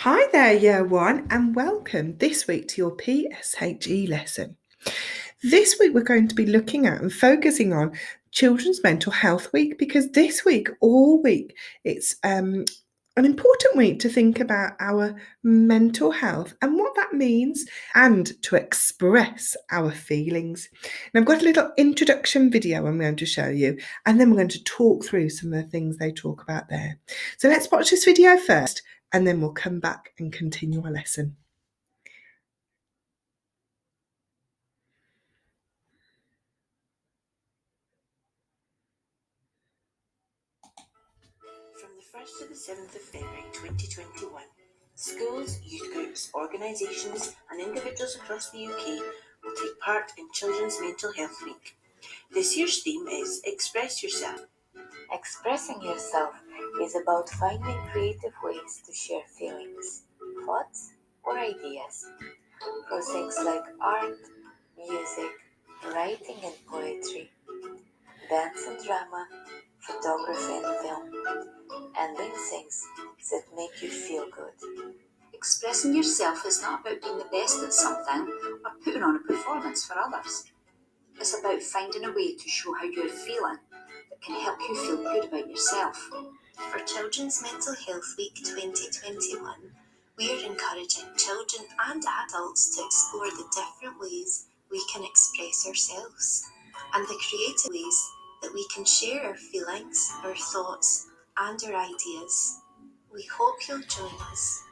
Hi there, Year 1, and welcome this week to your PSHE lesson. This week, we're going to be looking at and focusing on Children's Mental Health Week because this week, all week, it's an important week to think about our mental health and what that means and to express our feelings. And I've got a little introduction video I'm going to show you, and then we're going to talk through some of the things they talk about there. So let's watch this video first, and then we'll come back and continue our lesson. From the 1st to the 7th of February 2021, schools, youth groups, organisations and individuals across the UK will take part in Children's Mental Health Week. This year's theme is Express Yourself. Expressing yourself is about finding creative ways to share feelings, thoughts, or ideas through things like art, music, writing and poetry, dance and drama, photography and film, and doing things that make you feel good. Expressing yourself is not about being the best at something or putting on a performance for others. It's about finding a way to show how you're feeling that can help you feel good about yourself. For Children's Mental Health Week 2021, we are encouraging children and adults to explore the different ways we can express ourselves and the creative ways that we can share our feelings, our thoughts, and our ideas. We hope you'll join us.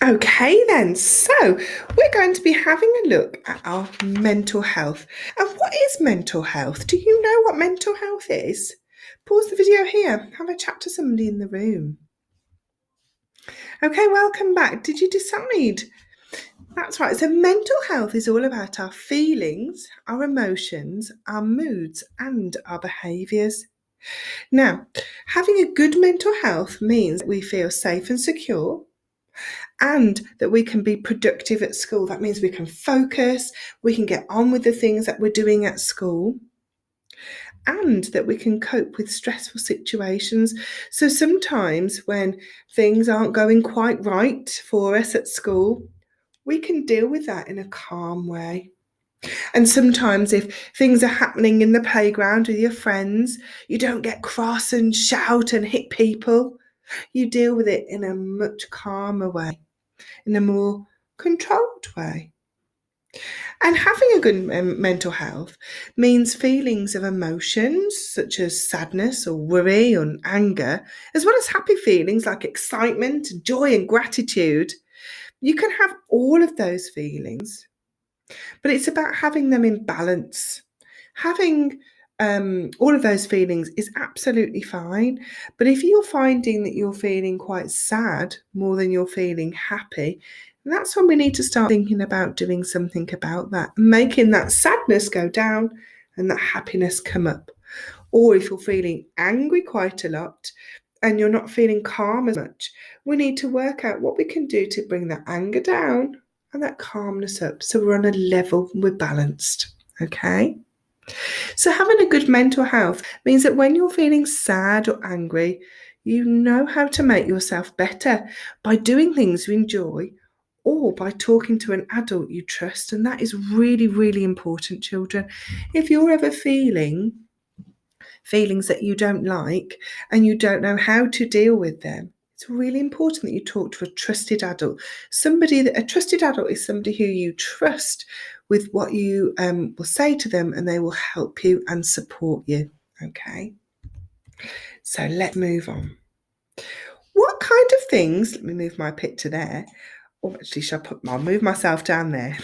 Okay then, so we're going to be having a look at our mental health. And what is mental health? Do you know what mental health is? Pause the video here, have a chat to somebody in the room. Okay, welcome back. Did you decide? That's right, so mental health is all about our feelings, our emotions, our moods and our behaviours. Now, having a good mental health means that we feel safe and secure, and that we can be productive at school. That means we can focus, we can get on with the things that we're doing at school, and that we can cope with stressful situations. So sometimes when things aren't going quite right for us at school, we can deal with that in a calm way. And sometimes if things are happening in the playground with your friends, you don't get cross and shout and hit people. You deal with it in a much calmer way, in a more controlled way. And having a good mental health means feelings of emotions such as sadness or worry or anger, as well as happy feelings like excitement, joy, and gratitude. You can have all of those feelings, but it's about having them in balance. Having all of those feelings is absolutely fine, but if you're finding that you're feeling quite sad more than you're feeling happy, that's when we need to start thinking about doing something about that, making that sadness go down and that happiness come up. Or if you're feeling angry quite a lot and you're not feeling calm as much, we need to work out what we can do to bring that anger down and that calmness up so we're on a level, we're balanced. Okay? So having a good mental health means that when you're feeling sad or angry, you know how to make yourself better by doing things you enjoy or by talking to an adult you trust. And that is really, really important, children. If you're ever feelings that you don't like and you don't know how to deal with them, it's really important that you talk to a trusted adult. A trusted adult is somebody who you trust with what you will say to them, and they will help you and support you. Okay, so let's move on. What kind of things, let me move my picture there. Or actually, I'll move myself down there.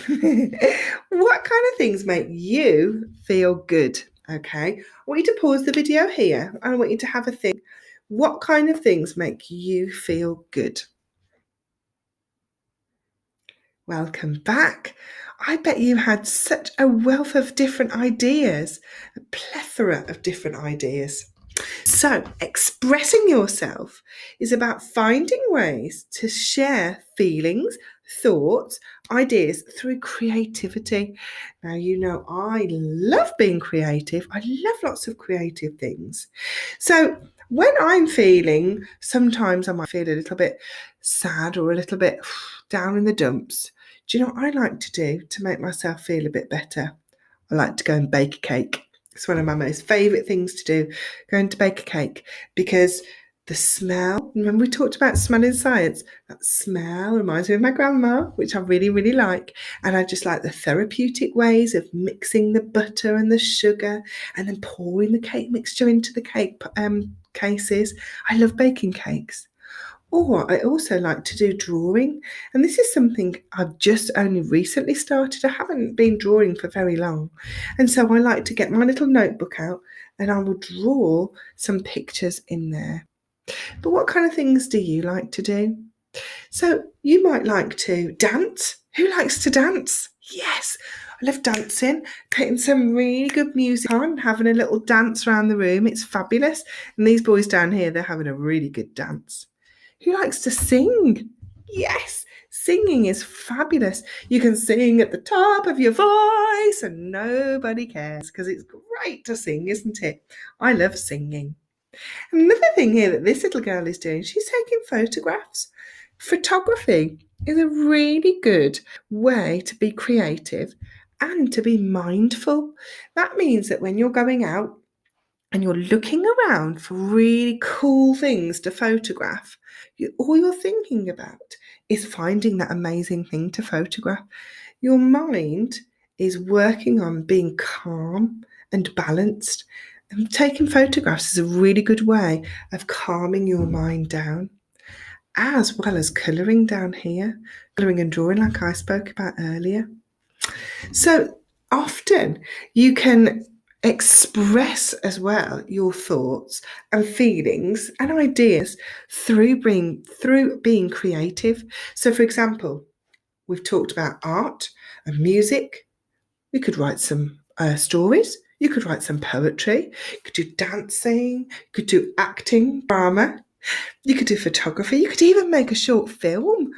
What kind of things make you feel good? Okay, I want you to pause the video here and I want you to have a think. What kind of things make you feel good? Welcome back. I bet you had such a wealth of different ideas, a plethora of different ideas. So, expressing yourself is about finding ways to share feelings, thoughts, ideas through creativity. Now, you know, I love being creative. I love lots of creative things. So when I'm feeling, sometimes I might feel a little bit sad or a little bit down in the dumps. Do you know what I like to do to make myself feel a bit better? I like to go and bake a cake. It's one of my most favourite things to do, going to bake a cake, because the smell, remember we talked about smell in science, that smell reminds me of my grandma, which I really, really like. And I just like the therapeutic ways of mixing the butter and the sugar and then pouring the cake mixture into the cake cases. I love baking cakes. Or I also like to do drawing. And this is something I've just only recently started. I haven't been drawing for very long. And so I like to get my little notebook out and I will draw some pictures in there. But what kind of things do you like to do? So you might like to dance. Who likes to dance? Yes, I love dancing, putting some really good music on, having a little dance around the room. It's fabulous. And these boys down here, they're having a really good dance. Who likes to sing? Yes, singing is fabulous. You can sing at the top of your voice and nobody cares, because it's great to sing, isn't it? I love singing. And another thing here that this little girl is doing, she's taking photographs. Photography is a really good way to be creative and to be mindful. That means that when you're going out and you're looking around for really cool things to photograph, all you're thinking about is finding that amazing thing to photograph. Your mind is working on being calm and balanced. And taking photographs is a really good way of calming your mind down, as well as colouring down here, colouring and drawing like I spoke about earlier. So often you can express as well your thoughts and feelings and ideas through being creative. So for example, we've talked about art and music. You could write some stories. You could write some poetry. You could do dancing. You could do acting, drama. You could do photography. You could even make a short film.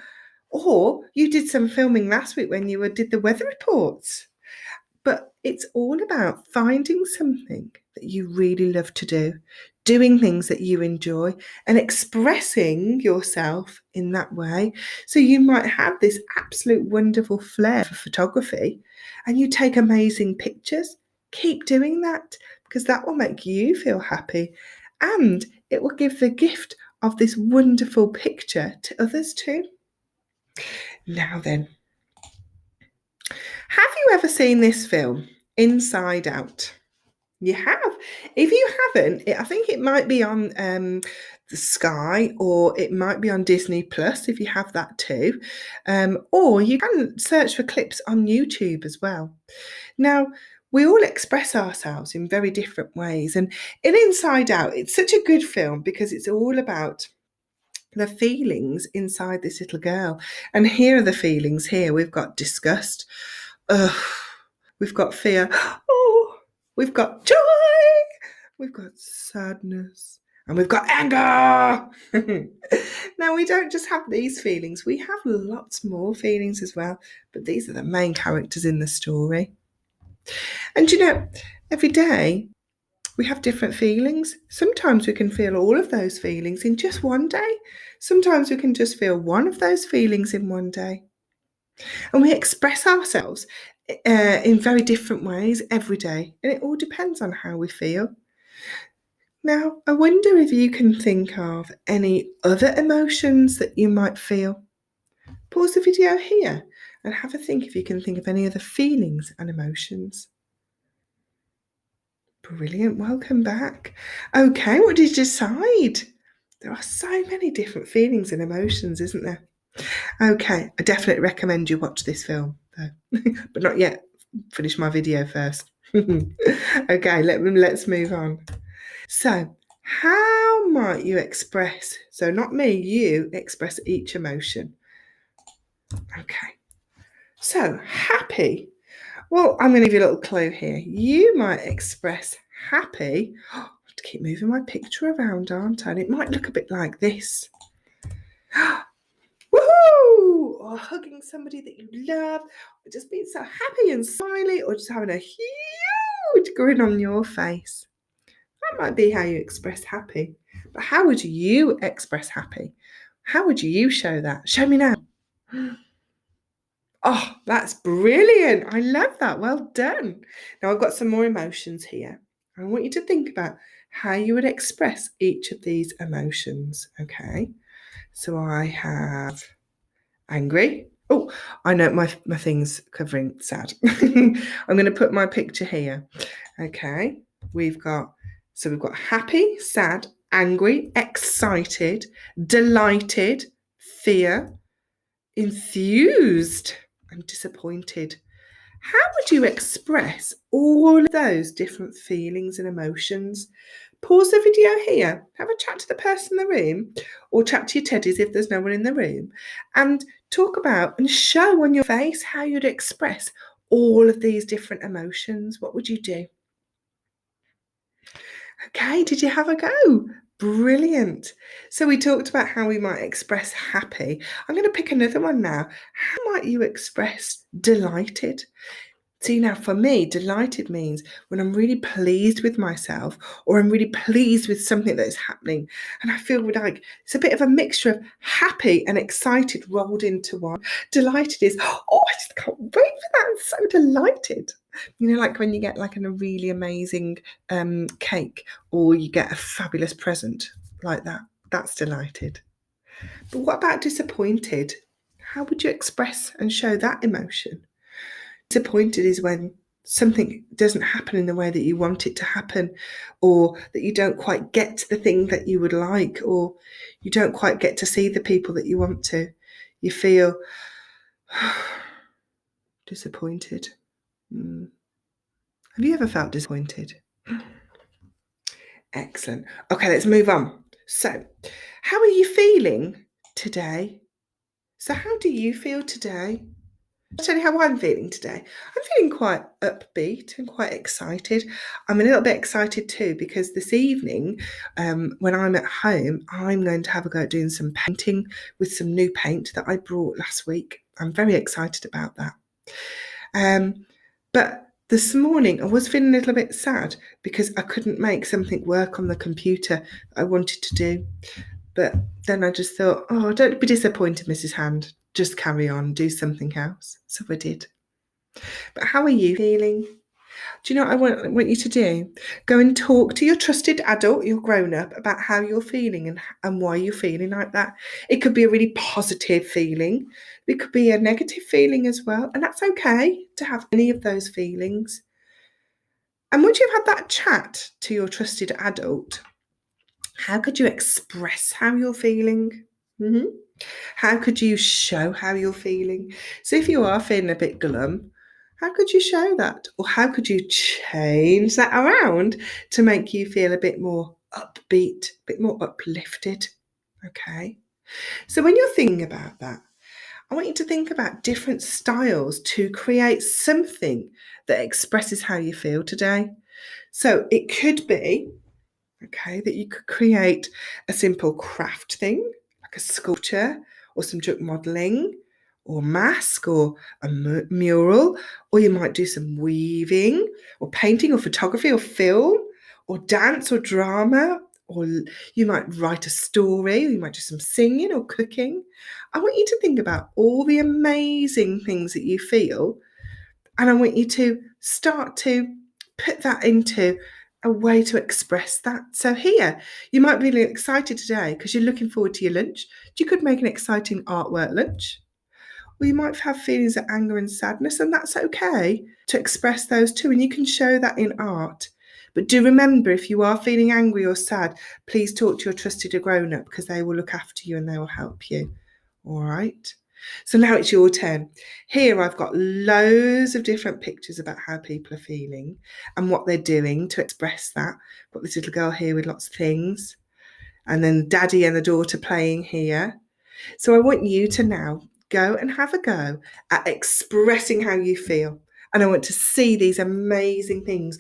Or you did some filming last week when you did the weather reports. But it's all about finding something that you really love to do, doing things that you enjoy, and expressing yourself in that way. So you might have this absolute wonderful flair for photography and you take amazing pictures. Keep doing that, because that will make you feel happy and it will give the gift of this wonderful picture to others too. Now then, have you ever seen this film, Inside Out? You have. If you haven't, I think it might be on the Sky, or it might be on Disney Plus if you have that too. Or you can search for clips on YouTube as well. Now, we all express ourselves in very different ways. And in Inside Out, it's such a good film because it's all about the feelings inside this little girl. And here are the feelings here. We've got disgust. We've got fear. Oh, we've got joy. We've got sadness. And we've got anger. Now, we don't just have these feelings. We have lots more feelings as well. But these are the main characters in the story. And you know, every day we have different feelings. Sometimes we can feel all of those feelings in just one day. Sometimes we can just feel one of those feelings in one day. And we express ourselves in very different ways every day. And it all depends on how we feel. Now, I wonder if you can think of any other emotions that you might feel. Pause the video here and have a think if you can think of any other feelings and emotions. Brilliant, welcome back. Okay, what did you decide? There are so many different feelings and emotions, isn't there? Okay, I definitely recommend you watch this film, though. But not yet. Finish my video first. Okay, let's move on. So, how might you express, so not me, you express each emotion? Okay, so happy. Well, I'm going to give you a little clue here. You might express happy. I have to keep moving my picture around, aren't I? And it might look a bit like this. Woohoo! or hugging somebody that you love, or just being so happy and smiley, or just having a huge grin on your face. That might be how you express happy. But how would you express happy? How would you show that? Show me now. Oh, that's brilliant. I love that. Well done. Now I've got some more emotions here. I want you to think about how you would express each of these emotions. Okay. So I have angry. Oh, I know my thing's covering sad. I'm going to put my picture here. Okay. We've got happy, sad, angry, excited, delighted, fear, enthused, and disappointed. How would you express all of those different feelings and emotions? Pause the video here, have a chat to the person in the room, or chat to your teddies if there's no one in the room, and talk about and show on your face how you'd express all of these different emotions. What would you do? Okay, did you have a go? Brilliant. So we talked about how we might express happy. I'm going to pick another one now. How might you express delighted? See, now for me, delighted means when I'm really pleased with myself, or I'm really pleased with something that is happening, and I feel like it's a bit of a mixture of happy and excited rolled into one. Delighted is, oh, I just can't wait for that. I'm so delighted. You know, like when you get like a really amazing cake, or you get a fabulous present like that. That's delighted. But what about disappointed? How would you express and show that emotion? Disappointed is when something doesn't happen in the way that you want it to happen, or that you don't quite get to the thing that you would like, or you don't quite get to see the people that you want to. You feel disappointed. Have you ever felt disappointed? Excellent. Okay, let's move on. So, how are you feeling today? So, how do you feel today? I'll tell you how I'm feeling today. I'm feeling quite upbeat and quite excited. I'm a little bit excited too because this evening, when I'm at home, I'm going to have a go at doing some painting with some new paint that I brought last week. I'm very excited about that. But this morning I was feeling a little bit sad because I couldn't make something work on the computer that I wanted to do. But then I just thought, oh, don't be disappointed, Mrs. Hand. Just carry on, do something else. So I did. But how are you feeling? Do you know what I want you to do? Go and talk to your trusted adult, your grown-up, about how you're feeling and why you're feeling like that. It could be a really positive feeling. It could be a negative feeling as well. And that's okay to have any of those feelings. And once you've had that chat to your trusted adult, how could you express how you're feeling? How could you show how you're feeling? So if you are feeling a bit glum, how could you show that? Or how could you change that around to make you feel a bit more upbeat, a bit more uplifted? Okay. So when you're thinking about that, I want you to think about different styles to create something that expresses how you feel today. So it could be, okay, that you could create a simple craft thing, like a sculpture or some junk modelling or mask or a mural, or you might do some weaving or painting or photography or film or dance or drama, or you might write a story, or you might do some singing or cooking. I want you to think about all the amazing things that you feel, and I want you to start to put that into a way to express that. So here, you might be really excited today because you're looking forward to your lunch. You could make an exciting artwork lunch. Or you might have feelings of anger and sadness, and that's okay to express those too. And you can show that in art. But do remember, if you are feeling angry or sad, please talk to your trusted grown-up because they will look after you and they will help you. All right? So now it's your turn. Here I've got loads of different pictures about how people are feeling and what they're doing to express that. I've got this little girl here with lots of things, and then daddy and the daughter playing here. So I want you to now go and have a go at expressing how you feel. And I want to see these amazing things